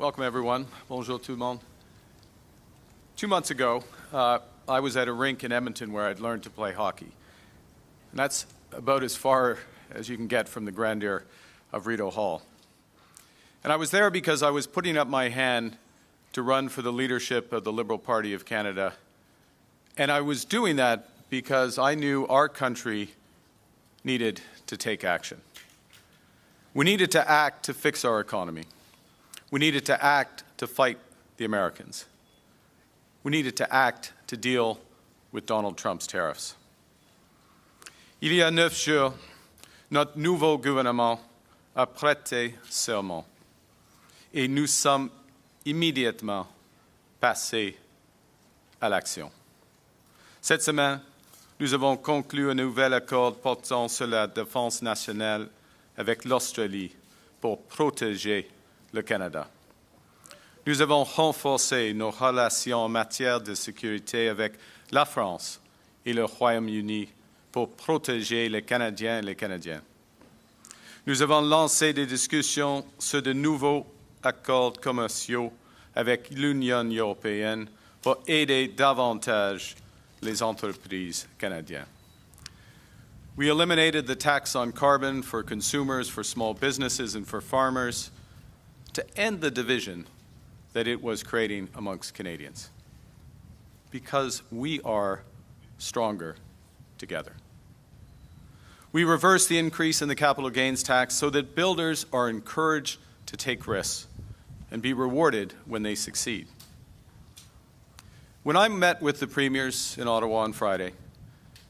Welcome, everyone. Bonjour tout le monde. 2 months ago, I was at a rink in Edmonton where I'd learned to play hockey. And that's about as far as you can get from the grandeur of Rideau Hall. And I was there because I was putting up my hand to run for the leadership of the Liberal Party of Canada. And I was doing that because I knew our country needed to take action. We needed to act to fix our economy. We needed to act to fight the Americans. We needed to act to deal with Donald Trump's tariffs. Il y a 9 jours, notre nouveau gouvernement a prêté serment et nous sommes immédiatement passés à l'action. Cette semaine, nous avons conclu un nouvel accord portant sur la défense nationale avec l'Australie pour protéger le Canada. Nous avons renforcé nos relations en matière de sécurité avec la France et le Royaume-Uni pour protéger les Canadiens et les Canadiennes. Nous avons lancé des discussions sur de nouveaux accords commerciaux avec l'Union européenne pour aider davantage les entreprises canadiennes. We eliminated the tax on carbon for consumers, for small businesses, and for farmers to end the division that it was creating amongst Canadians, because we are stronger together. We reversed the increase in the capital gains tax so that builders are encouraged to take risks and be rewarded when they succeed. When I met with the premiers in Ottawa on Friday,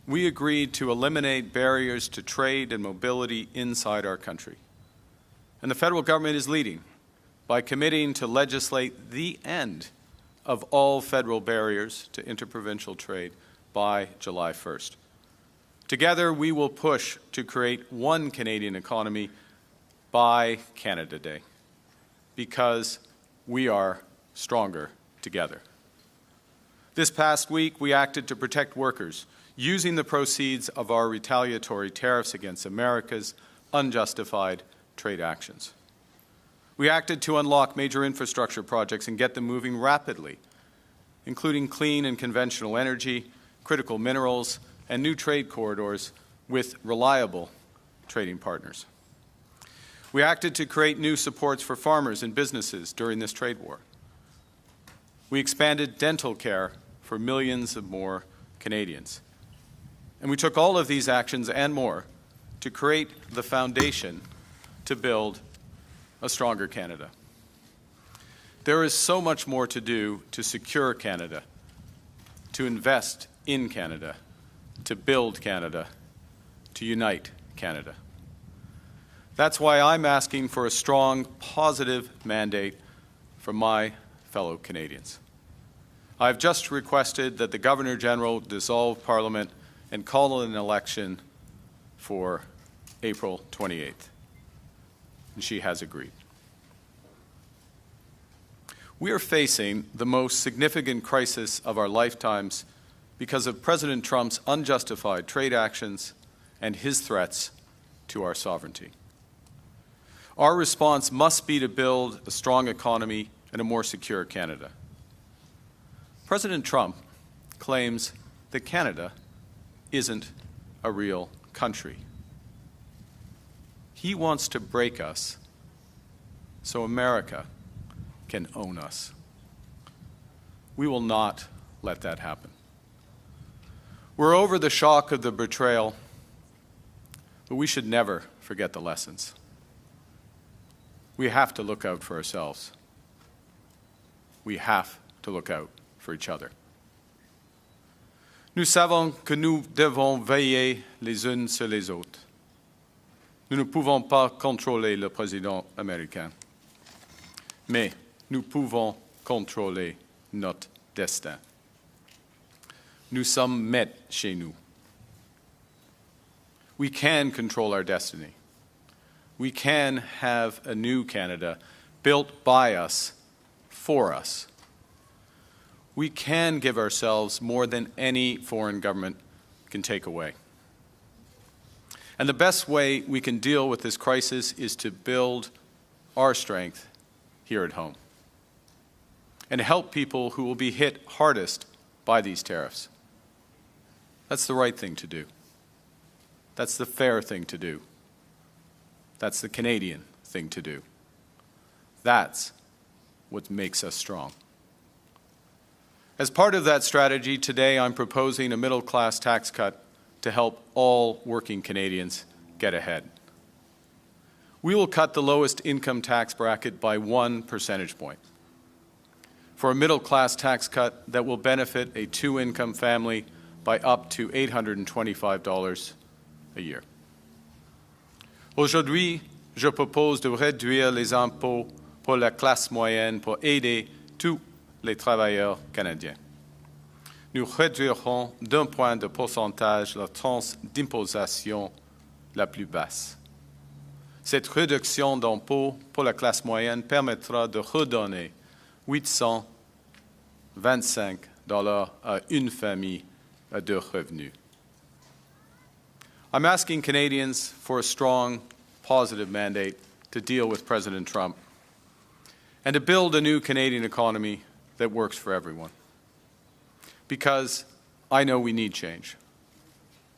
we agreed to eliminate barriers to trade and mobility inside our country. And the federal government is leading by committing to legislate the end of all federal barriers to interprovincial trade by July 1st. Together, we will push to create one Canadian economy by Canada Day, because we are stronger together. This past week, we acted to protect workers using the proceeds of our retaliatory tariffs against America's unjustified trade actions. We acted to unlock major infrastructure projects and get them moving rapidly, including clean and conventional energy, critical minerals, and new trade corridors with reliable trading partners. We acted to create new supports for farmers and businesses during this trade war. We expanded dental care for millions of more Canadians. And we took all of these actions and more to create the foundation to build a stronger Canada. There is so much more to do to secure Canada, to invest in Canada, to build Canada, to unite Canada. That's why I'm asking for a strong, positive mandate from my fellow Canadians. I've just requested that the Governor-General dissolve Parliament and call an election for April 28th. And she has agreed. We are facing the most significant crisis of our lifetimes because of President Trump's unjustified trade actions and his threats to our sovereignty. Our response must be to build a strong economy and a more secure Canada. President Trump claims that Canada isn't a real country. He wants to break us so America can own us. We will not let that happen. We're over the shock of the betrayal, but we should never forget the lessons. We have to look out for ourselves. We have to look out for each other. Nous savons que nous devons veiller les unes sur les autres. Nous ne pouvons pas contrôler le président américain, mais nous pouvons contrôler notre destin. Nous sommes maîtres chez nous. We can control our destiny. We can have a new Canada built by us, for us. We can give ourselves more than any foreign government can take away. And the best way we can deal with this crisis is to build our strength here at home. and help people who will be hit hardest by these tariffs. That's the right thing to do. That's the fair thing to do. That's the Canadian thing to do. That's what makes us strong. As part of that strategy, today I'm proposing a middle-class tax cut to help all working Canadians get ahead. We will cut the lowest income tax bracket by 1 percentage point for a middle-class tax cut that will benefit a two-income family by up to $825 a year. Aujourd'hui, je propose de réduire les impôts pour la classe moyenne pour aider tous les travailleurs canadiens. Nous réduirons d'un point de pourcentage la tranche d'imposition la plus basse. Cette réduction d'impôts pour la classe moyenne permettra de redonner $825 à une famille à deux revenus. I'm asking Canadians for a strong, positive mandate to deal with President Trump and to build a new Canadian economy that works for everyone. Because I know we need change.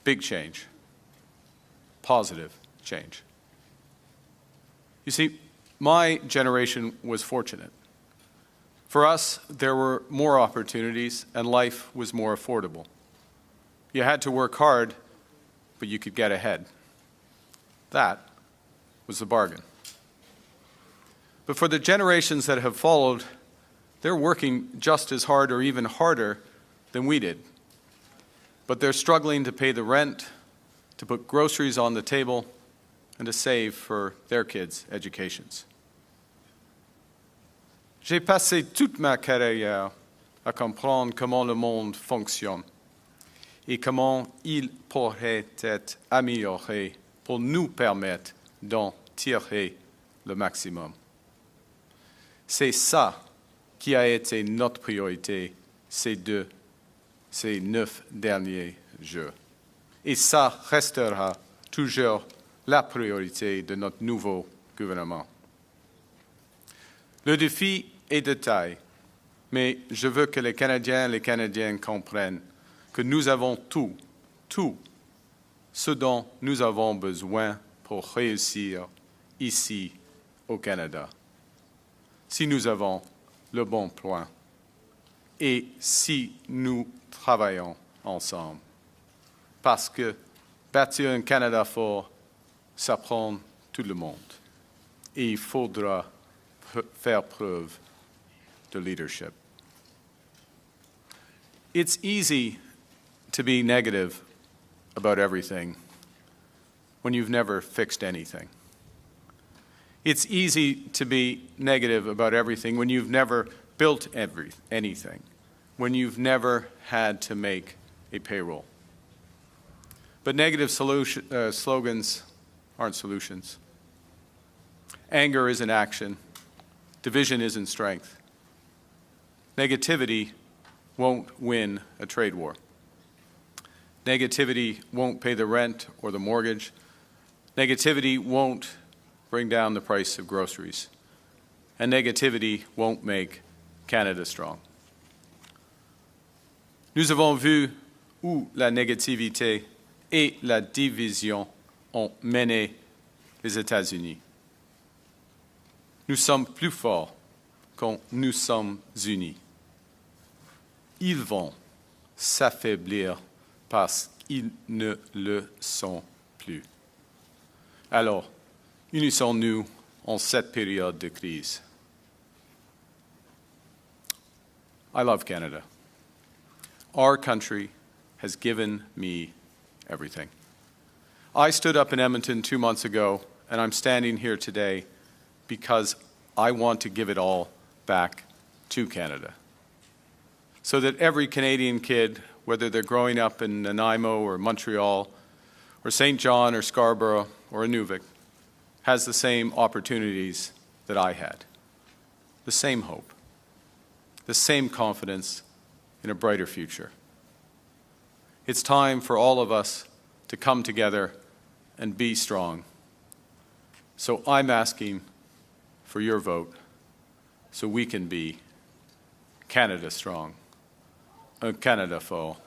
Big change. Positive change. You see, my generation was fortunate. For us, there were more opportunities and life was more affordable. You had to work hard, but you could get ahead. That was the bargain. But for the generations that have followed, they're working just as hard or even harder than we did. But they're struggling to pay the rent, to put groceries on the table, and to save for their kids' educations. J'ai passé toute ma carrière à comprendre comment le monde fonctionne et comment il pourrait être amélioré pour nous permettre d'en tirer le maximum. C'est ça qui a été notre priorité ces 9 derniers jours. Et ça restera toujours la priorité de notre nouveau gouvernement. Le défi est de taille, mais je veux que les Canadiens et les Canadiennes comprennent que nous avons tout ce dont nous avons besoin pour réussir ici au Canada. Si nous avons le bon plan et si nous travaillons ensemble. Parce que bâtir un Canada fort, ça prend tout le monde. Et il faudra faire preuve de leadership. It's easy to be negative about everything when you've never fixed anything. It's easy to be negative about everything when you've never built anything, when you've never had to make a payroll. But negative slogans aren't solutions. Anger isn't action. Division isn't strength. Negativity won't win a trade war. Negativity won't pay the rent or the mortgage. Negativity won't bring down the price of groceries. And negativity won't make Canada strong. Nous avons vu où la négativité et la division ont mené les États-Unis. Nous sommes plus forts quand nous sommes unis. Ils vont s'affaiblir parce qu'ils ne le sont plus. Alors, unissons-nous en cette période de crise. I love Canada. Our country has given me everything. I stood up in Edmonton 2 months ago, and I'm standing here today because I want to give it all back to Canada. So that every Canadian kid, whether they're growing up in Nanaimo or Montreal or St. John or Scarborough or Inuvik, has the same opportunities that I had, the same hope, the same confidence in a brighter future. It's time for all of us to come together and be strong. So I'm asking for your vote so we can be Canada strong. Un Canada fort.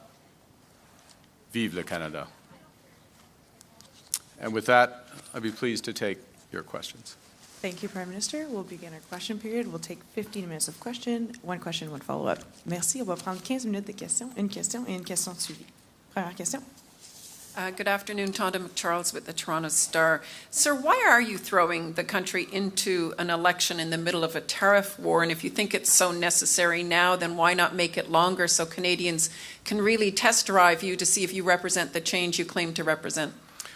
Vive le Canada. And with that, I'd be pleased to take your questions. Thank you, Prime Minister. We'll begin our question period. We'll take 15 minutes of question, one follow-up. Merci. On va prendre 15 minutes de questions, une question et une question de suivi. Première question. Good afternoon, Tonda McCharles with the Toronto Star. Sir, why are you throwing the country into an election in the middle of a tariff war? And if you think it's so necessary now, then why not make it longer so Canadians can really test drive you to see if you represent the change you claim to represent?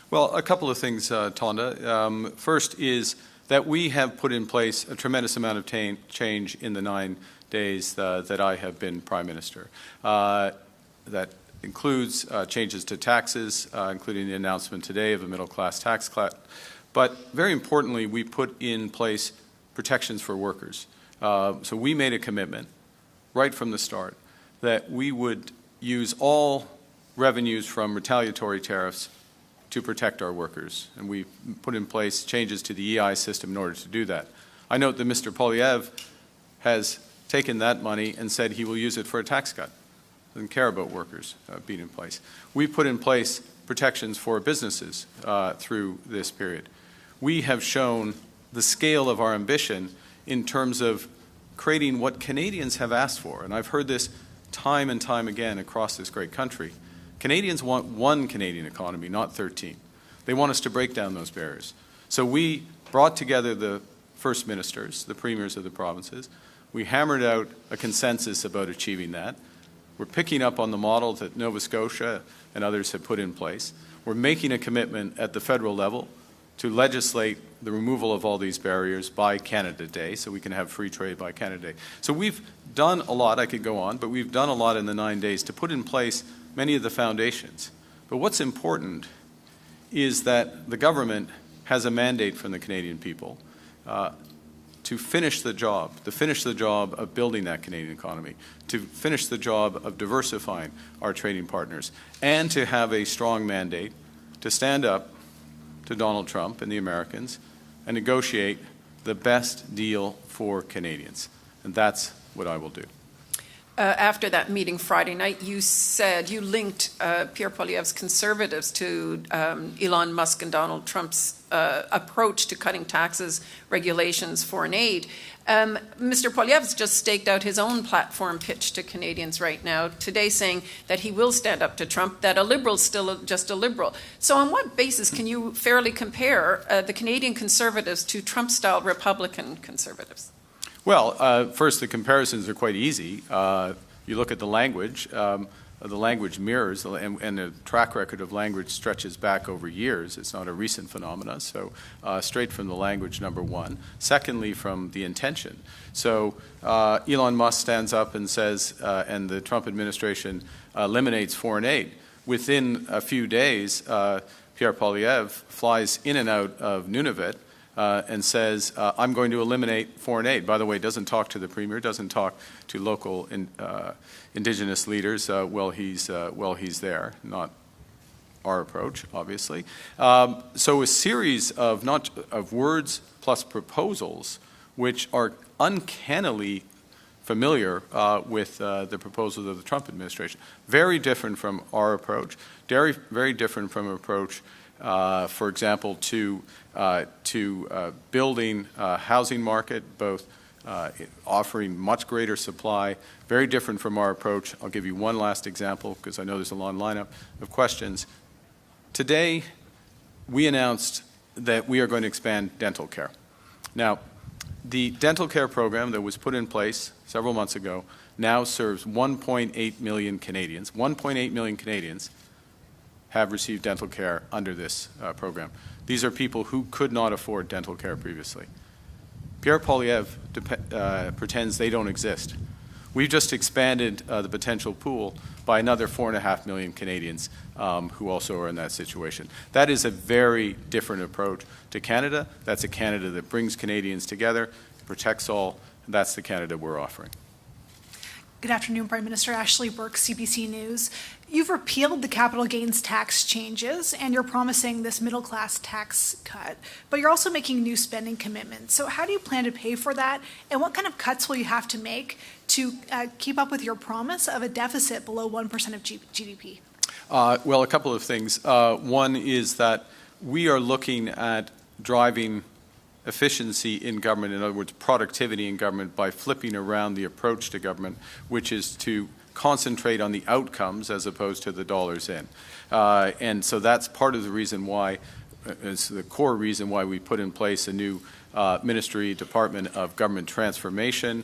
Well, a couple of things, Tonda. First is that we have put in place a tremendous amount of change in the 9 days that I have been Prime Minister. That includes changes to taxes, including the announcement today of a middle-class tax cut. But very importantly, we put in place protections for workers. So we made a commitment right from the start that we would use all revenues from retaliatory tariffs to protect our workers. And we put in place changes to the EI system in order to do that. I note that Mr. Poilievre has taken that money and said he will use it for a tax cut. Doesn't care about workers being in place. We put in place protections for businesses through this period. We have shown the scale of our ambition in terms of creating what Canadians have asked for. And I've heard this time and time again across this great country. Canadians want one Canadian economy, not 13. They want us to break down those barriers. So we brought together the first ministers, the premiers of the provinces. We hammered out a consensus about achieving that. We're picking up on the model that Nova Scotia and others have put in place. We're making a commitment at the federal level to legislate the removal of all these barriers by Canada Day, so we can have free trade by Canada Day. So we've done a lot, I could go on, but we've done a lot in the 9 days to put in place many of the foundations. But what's important is that the government has a mandate from the Canadian people to finish the job of building that Canadian economy, to finish the job of diversifying our trading partners, and to have a strong mandate to stand up to Donald Trump and the Americans and negotiate the best deal for Canadians. And that's what I will do. After that meeting Friday night, you said you linked Pierre Poilievre's Conservatives to Elon Musk and Donald Trump's approach to cutting taxes, regulations, foreign aid. Mr. Poilievre's just staked out his own platform pitch to Canadians right now, today saying that he will stand up to Trump, that a liberal's still just a liberal. So on what basis can you fairly compare the Canadian Conservatives to Trump-style Republican Conservatives? Well, first, the comparisons are quite easy. You look at the language mirrors, and the track record of language stretches back over years. It's not a recent phenomenon, so straight from the language, number one. Secondly, from the intention. So Elon Musk stands up and says, and the Trump administration eliminates foreign aid. Within a few days, Pierre Poilievre flies in and out of Nunavut and says, I'm going to eliminate foreign aid. By the way, doesn't talk to the Premier, doesn't talk to local Indigenous leaders while he's there, not our approach, obviously. So a series of words plus proposals which are uncannily familiar with the proposals of the Trump administration. Very different from our approach, very different from an approach for example, to building a housing market, both offering much greater supply, very different from our approach. I'll give you one last example because I know there's a long lineup of questions. Today, we announced that we are going to expand dental care. Now, the dental care program that was put in place several months ago now serves 1.8 million Canadians. 1.8 million Canadians have received dental care under this program. These are people who could not afford dental care previously. Pierre Poilievre pretends they don't exist. We've just expanded the potential pool by another 4.5 million Canadians who also are in that situation. That is a very different approach to Canada. That's a Canada that brings Canadians together, protects all, and that's the Canada we're offering. Good afternoon, Prime Minister. Ashley Burke, CBC News. You've repealed the capital gains tax changes, and you're promising this middle-class tax cut, but you're also making new spending commitments. So how do you plan to pay for that, and what kind of cuts will you have to make to keep up with your promise of a deficit below 1% of GDP? Well, a couple of things. One is that we are looking at driving efficiency in government, in other words, productivity in government, by flipping around the approach to government, which is to concentrate on the outcomes as opposed to the dollars in. And so that's part of the reason why, it's the core reason why we put in place a new Ministry Department of Government Transformation,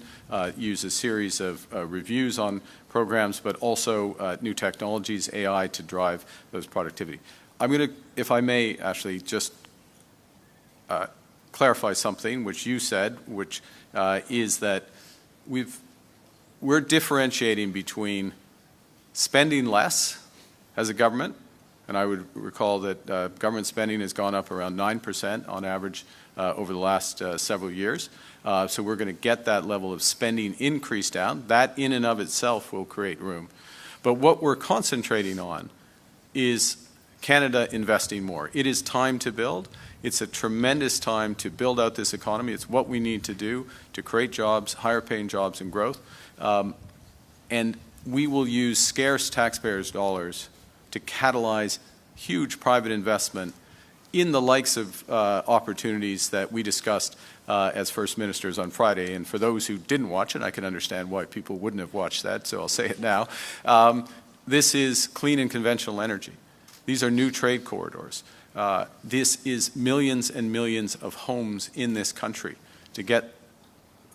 use a series of reviews on programs, but also new technologies, AI, to drive those productivity. I'm going to, if I may, Ashley, just clarify something which you said, which is that we're differentiating between spending less as a government, and I would recall that government spending has gone up around 9% on average over the last several years. So we're going to get that level of spending increase down. That in and of itself will create room. But what we're concentrating on is Canada investing more. It is time to build. It's a tremendous time to build out this economy. It's what we need to do to create jobs, higher paying jobs and growth. And we will use scarce taxpayers' dollars to catalyze huge private investment in the likes of opportunities that we discussed as First Ministers on Friday. And for those who didn't watch it, I can understand why people wouldn't have watched that, so I'll say it now. This is clean and conventional energy. These are new trade corridors. This is millions and millions of homes in this country to get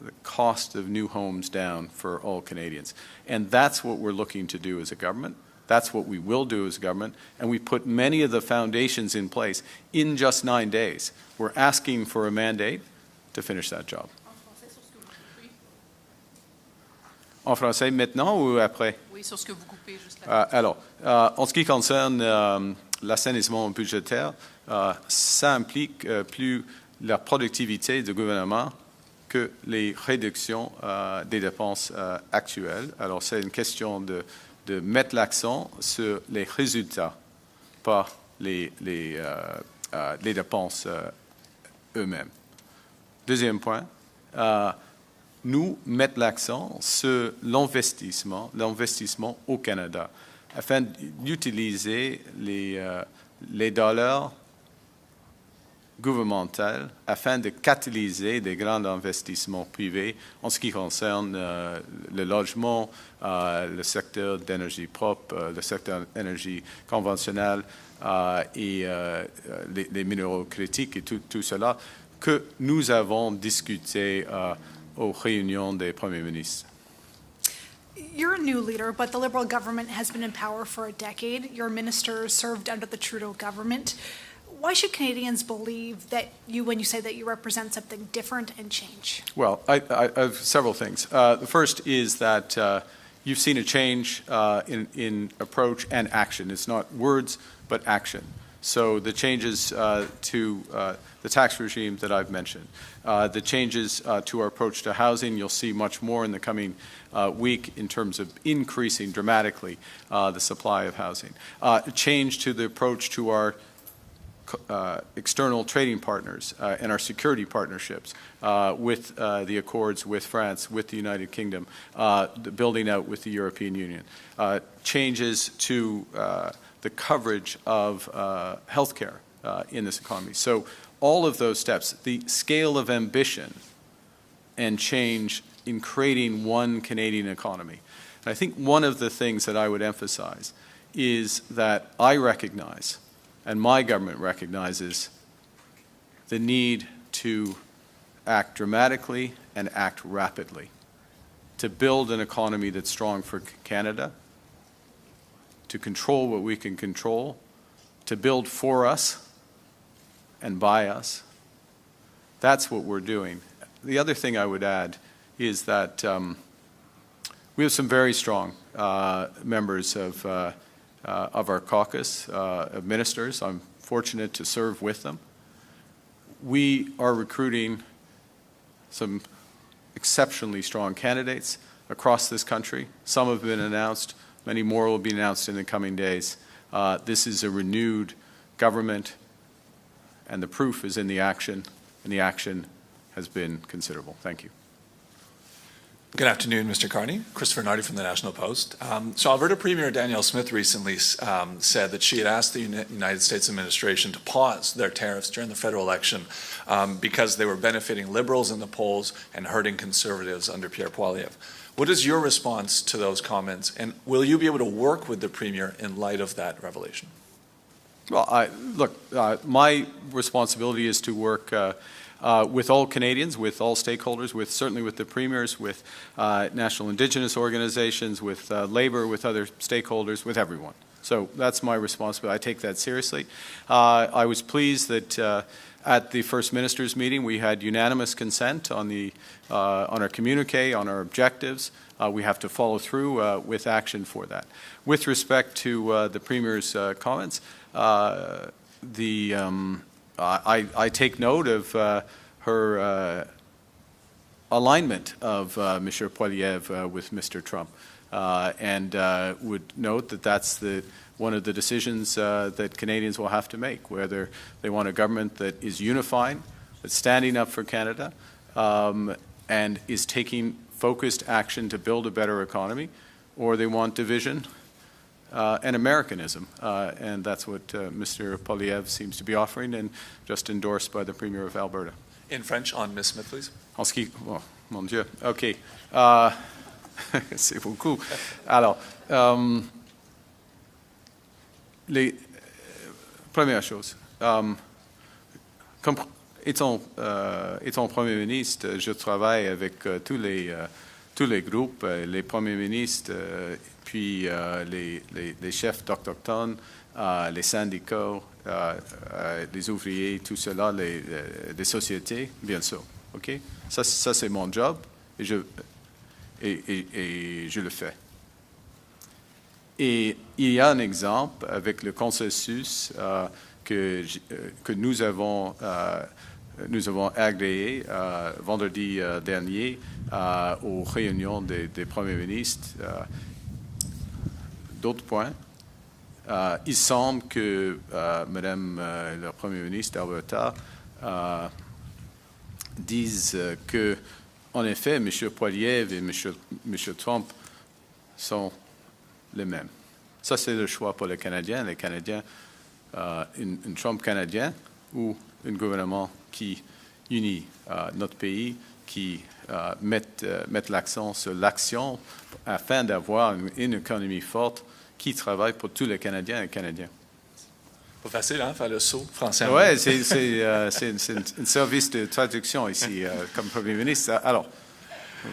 the cost of new homes down for all Canadians. And that's what we're looking to do as a government. That's what we will do as a government. And we put many of the foundations in place in just 9 days. We're asking for a mandate to finish that job. En français, maintenant ou après? Oui, sur ce que vous coupez juste là. Alors, en ce qui concerne l'assainissement budgétaire, ça implique plus la productivité du gouvernement que les réductions des dépenses actuelles. Alors, c'est une question de mettre l'accent sur les résultats, pas les dépenses eux-mêmes. Deuxième point, nous mettons l'accent sur l'investissement au Canada, afin d'utiliser les dollars gouvernementaux afin de catalyser des grands investissements privés en ce qui concerne le logement, le secteur d'énergie propre, le secteur d'énergie conventionnelle et les minéraux critiques et tout cela que nous avons discuté aux réunions des premiers ministres. You're a new leader, but the Liberal government has been in power for a decade. Your ministers served under the Trudeau government. Why should Canadians believe that you, when you say that you represent something different and change? Well, I have several things. The first is that you've seen a change in approach and action. It's not words, but action. So the changes to the tax regime that I've mentioned, the changes to our approach to housing, you'll see much more in the coming week in terms of increasing dramatically the supply of housing. A change to the approach to our external trading partners and our security partnerships with the accords with France, with the United Kingdom, the building out with the European Union. Changes to the coverage of healthcare in this economy. So all of those steps, the scale of ambition and change in creating one Canadian economy. And I think one of the things that I would emphasize is that I recognize, and my government recognizes, the need to act dramatically and act rapidly to build an economy that's strong for Canada, to control what we can control, to build for us and by us. That's what we're doing. The other thing I would add is that we have some very strong members of our caucus of ministers. I'm fortunate to serve with them. We are recruiting some exceptionally strong candidates. across this country. Some have been announced. Many more will be announced in the coming days. This is a renewed government, and the proof is in the action, and the action has been considerable. Thank you. Good afternoon, Mr. Carney. Christopher Nardi from the National Post. So Alberta Premier Danielle Smith recently said that she had asked the United States administration to pause their tariffs during the federal election because they were benefiting Liberals in the polls and hurting Conservatives under Pierre Poilievre. What is your response to those comments, and will you be able to work with the Premier in light of that revelation? Well, my responsibility is to work with all Canadians, with all stakeholders, certainly with the premiers, with national Indigenous organizations, with Labour, with other stakeholders, with everyone. So that's my responsibility. I take that seriously. I was pleased that at the First Minister's meeting we had unanimous consent on our communique, on our objectives. We have to follow through with action for that. With respect to the Premier's comments, I take note of her alignment of Mr. Poilievre with Mr. Trump, and would note that that's one of the decisions that Canadians will have to make, whether they want a government that is unifying, that's standing up for Canada, and is taking focused action to build a better economy, or they want division and Americanism, and that's what Mr. Poilievre seems to be offering, and just endorsed by the Premier of Alberta. In French, on Ms. Smith, please. En ce qui... Oh, mon Dieu. OK. C'est beaucoup. Alors, première chose, étant Premier ministre, je travaille avec tous les groupes, les premiers ministres, puis les chefs autochtones, les syndicats, les ouvriers, tout cela, les sociétés, bien sûr. OK? Ça c'est mon job et je le fais. Et il y a un exemple avec le consensus que nous avons agréé vendredi dernier aux réunions des premiers ministres. D'autres points. Il semble que Madame le Premier ministre d'Alberta dise que, en effet, M. Poilievre et M. Trump sont les mêmes. Ça, c'est le choix pour les Canadiens. Les Canadiens, un Trump canadien ou un gouvernement qui unit notre pays, qui met l'accent sur l'action afin d'avoir une économie forte qui travaille pour tous les Canadiens et Canadiens. Pas facile, hein, faire le saut français. Oui, c'est un service de traduction ici, comme Premier ministre. Alors,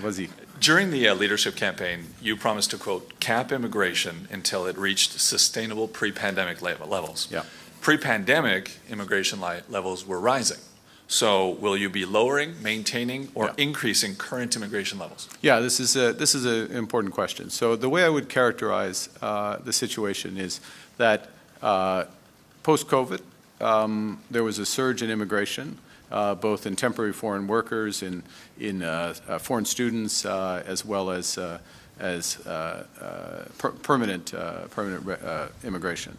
vas-y. During the leadership campaign, you promised to, quote, cap immigration until it reached sustainable pre-pandemic levels. Yeah. Pre-pandemic immigration levels were rising. So will you be lowering, maintaining, or increasing current immigration levels? Yeah, this is an important question. So the way I would characterize the situation is that post-COVID, there was a surge in immigration, both in temporary foreign workers, in foreign students, as well as permanent immigration,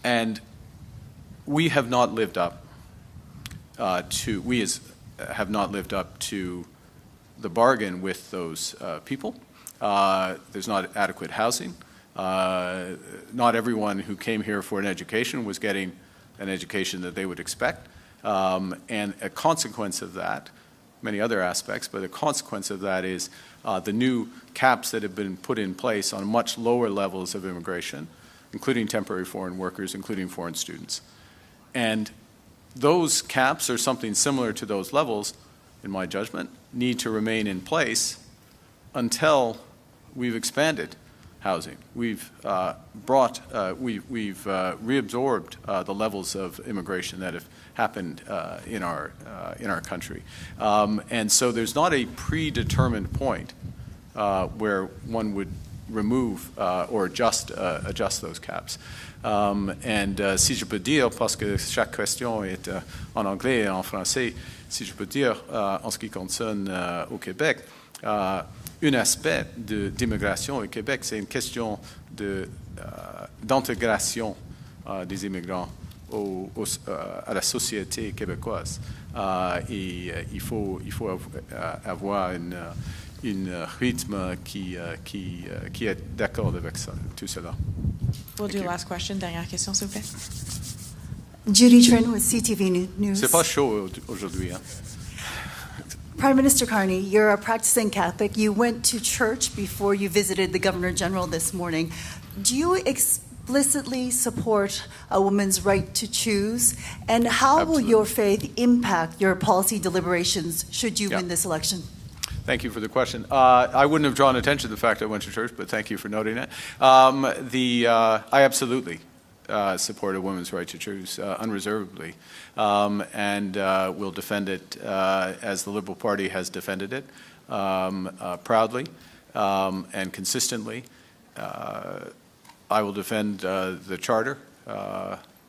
and we have not lived up have not lived up to the bargain with those people. There's not adequate housing. Not everyone who came here for an education was getting an education that they would expect. And a consequence of that, many other aspects, but a consequence of that is the new caps that have been put in place on much lower levels of immigration, including temporary foreign workers, including foreign students. And those caps, or something similar to those levels, in my judgment, need to remain in place until we've expanded housing. We've reabsorbed the levels of immigration that have happened in our country, and so there's not a predetermined point where one would remove or adjust those caps. Si je peux dire, parce que chaque question est en anglais et en français, si je peux dire en ce qui concerne au Québec, un aspect d'immigration au Québec, c'est une question d'intégration des immigrants à la société québécoise. Et il faut avoir un rythme qui est d'accord avec ça, tout cela. We'll Thank do you. last question. Dernière question, s'il vous plaît. Judy Trin with CTV News. C'est pas chaud aujourd'hui, hein? Prime Minister Carney, you're a practicing Catholic. You went to church before you visited the Governor General this morning. Do you explicitly support a woman's right to choose? And how will your faith impact your policy deliberations should you Yeah. win this election? Thank you for the question. I wouldn't have drawn attention to the fact I went to church, but thank you for noting it. I absolutely support a woman's right to choose unreservedly, and will defend it as the Liberal Party has defended it proudly and consistently. I will defend the Charter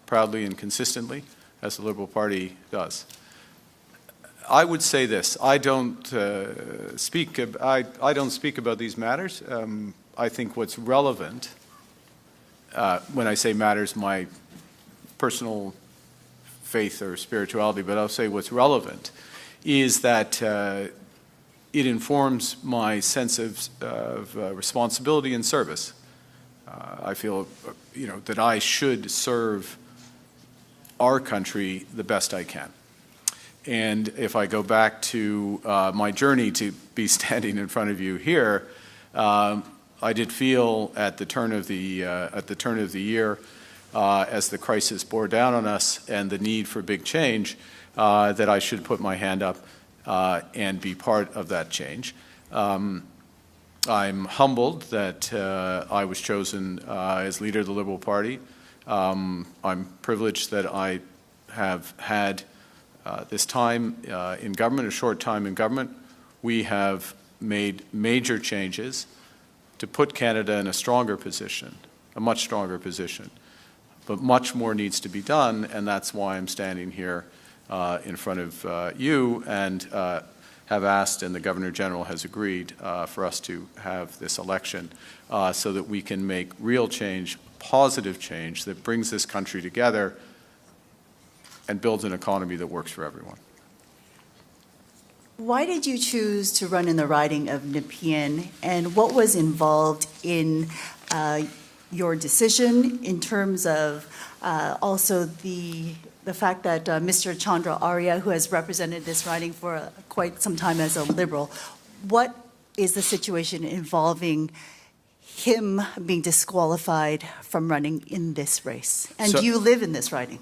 proudly and consistently, as the Liberal Party does. I would say this: I don't speak about these matters. I think what's relevant, when I say matters, my personal faith or spirituality, but I'll say what's relevant is that it informs my sense of responsibility and service. I feel, that I should serve our country the best I can. And if I go back to my journey to be standing in front of you here, I did feel at the turn of the year, as the crisis bore down on us and the need for big change, that I should put my hand up and be part of that change. I'm humbled that I was chosen as leader of the Liberal Party. I'm privileged that I have had this time in government, a short time in government. We have made major changes to put Canada in a stronger position, a much stronger position. But much more needs to be done, and that's why I'm standing here in front of you and have asked, and the Governor General has agreed, for us to have this election so that we can make real change, positive change that brings this country together and builds an economy that works for everyone. Why did you choose to run in the riding of Nepean, and what was involved in your decision in terms of also the fact that Mr. Chandra Arya, who has represented this riding for quite some time as a Liberal, what is the situation involving him being disqualified from running in this race? And do you live in this riding?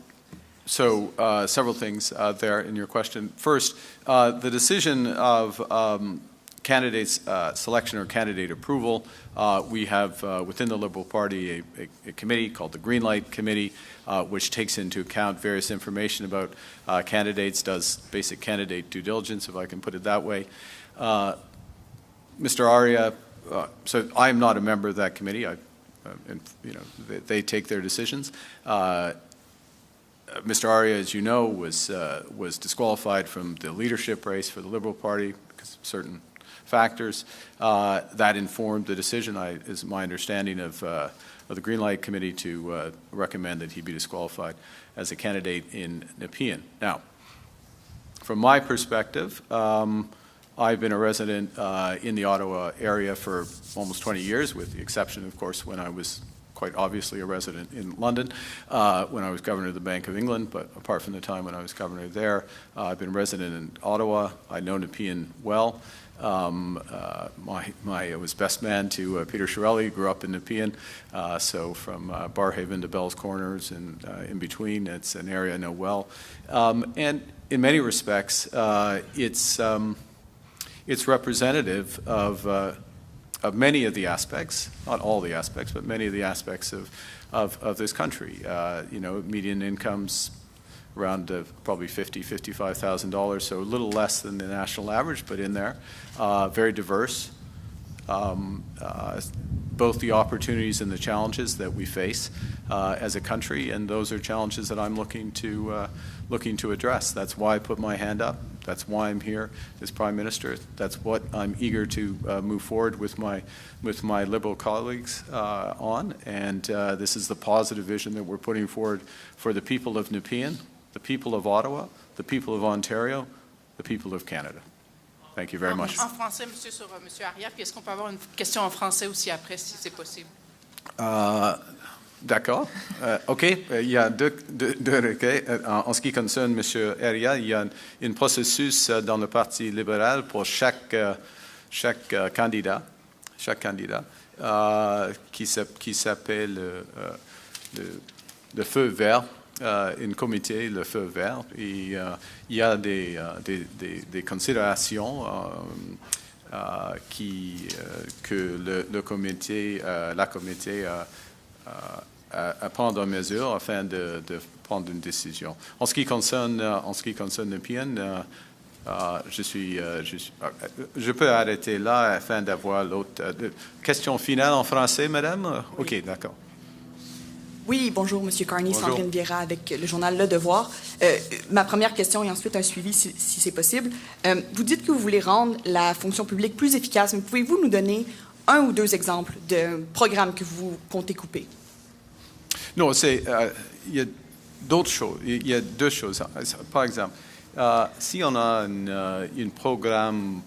So several things there in your question. First, the decision of candidates selection or candidate approval, we have within the Liberal Party a committee called the Green Light Committee, which takes into account various information about candidates, does basic candidate due diligence, if I can put it that way. Mr. Arya, so I am not a member of that committee. They take their decisions. Mr. Arya, as you know, was disqualified from the leadership race for the Liberal Party because of certain factors. That informed the decision, is my understanding, of the Green Light Committee to recommend that he be disqualified as a candidate in Nepean. Now, from my perspective, I've been a resident in the Ottawa area for almost 20 years, with the exception, of course, when I was quite obviously a resident in London when I was governor of the Bank of England, but apart from the time when I was governor there, I've been a resident in Ottawa. I know Nepean well. I was best man to Peter Chiarelli, grew up in Nepean, so from Barhaven to Bell's Corners and in between, it's an area I know well. And in many respects, it's representative of many of the aspects, not all the aspects, but many of the aspects of this country. Median incomes around probably $50,000, $55,000, so a little less than the national average, but in there. Very diverse, both the opportunities and the challenges that we face as a country, and those are challenges that I'm looking to address. That's why I put my hand up. That's why I'm here as Prime Minister. That's what I'm eager to move forward with my Liberal colleagues on, and this is the positive vision that we're putting forward for the people of Nepean, the people of Ottawa, the people of Ontario, the people of Canada. Thank you very much. En français, monsieur, sur monsieur Arya, puis est-ce qu'on peut avoir une question en français aussi après, si c'est possible? D'accord. OK. Il y a deux requêtes. En ce qui concerne M. Aria, il y a un processus dans le Parti libéral pour chaque candidat qui s'appelle le feu vert, un comité, le feu vert. Et il y a des considérations que la comité à prendre en mesure afin de prendre une décision. En ce qui concerne Nepean, je peux arrêter là afin d'avoir l'autre. Question finale en français, madame? OK, d'accord. Oui, bonjour, Monsieur Carney, Bonjour. Sandrine Vieira avec le journal Le Devoir. Ma première question et ensuite un suivi si c'est possible. Vous dites que vous voulez rendre la fonction publique plus efficace, mais pouvez-vous nous donner un ou deux exemples de programmes que vous comptez couper? Non, il y a d'autres choses. Il y a deux choses. Par exemple, si on a un programme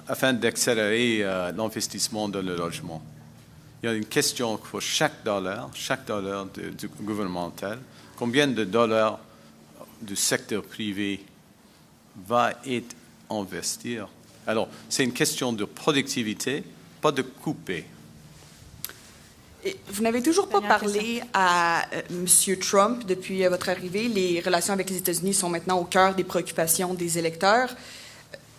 afin d'accélérer l'investissement dans le logement, il y a une question pour chaque dollar du gouvernemental, combien de dollars du secteur privé va être investi? Alors, c'est une question de productivité, pas de couper. Et vous n'avez toujours pas Dernière parlé à M. Trump depuis votre arrivée. Les relations avec les États-Unis sont maintenant au cœur des préoccupations des électeurs.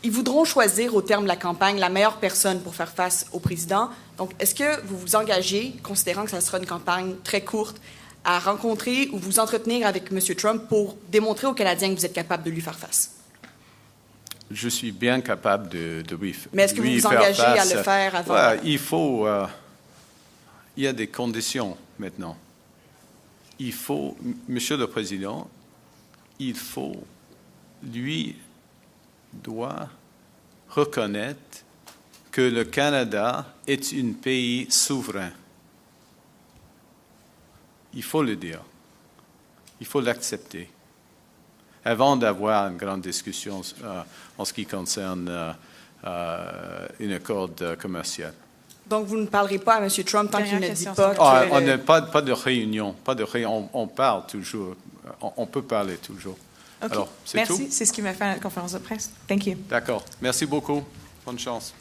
Ils voudront choisir, au terme de la campagne, la meilleure personne pour faire face au président. Donc, est-ce que vous vous engagez, considérant que ça sera une campagne très courte, à rencontrer ou vous entretenir avec M. Trump pour démontrer aux Canadiens que vous êtes capable de lui faire face? Je suis bien capable de lui faire face. Mais est-ce que vous vous engagez à le faire avant? Ouais, il y a des conditions maintenant. Monsieur le Président, lui doit reconnaître que le Canada est un pays souverain. Il faut le dire. Il faut l'accepter. Avant d'avoir une grande discussion en ce qui concerne un accord commercial. Donc, vous ne parlerez pas à M. Trump tant qu'il ne dit Dernière pas question, que... On n'a pas de réunion. On parle toujours. On peut parler toujours. OK. Alors, c'est Merci. tout? C'est ce qui m'a fait à la conférence de presse. Thank you. D'accord. Merci beaucoup. Bonne chance.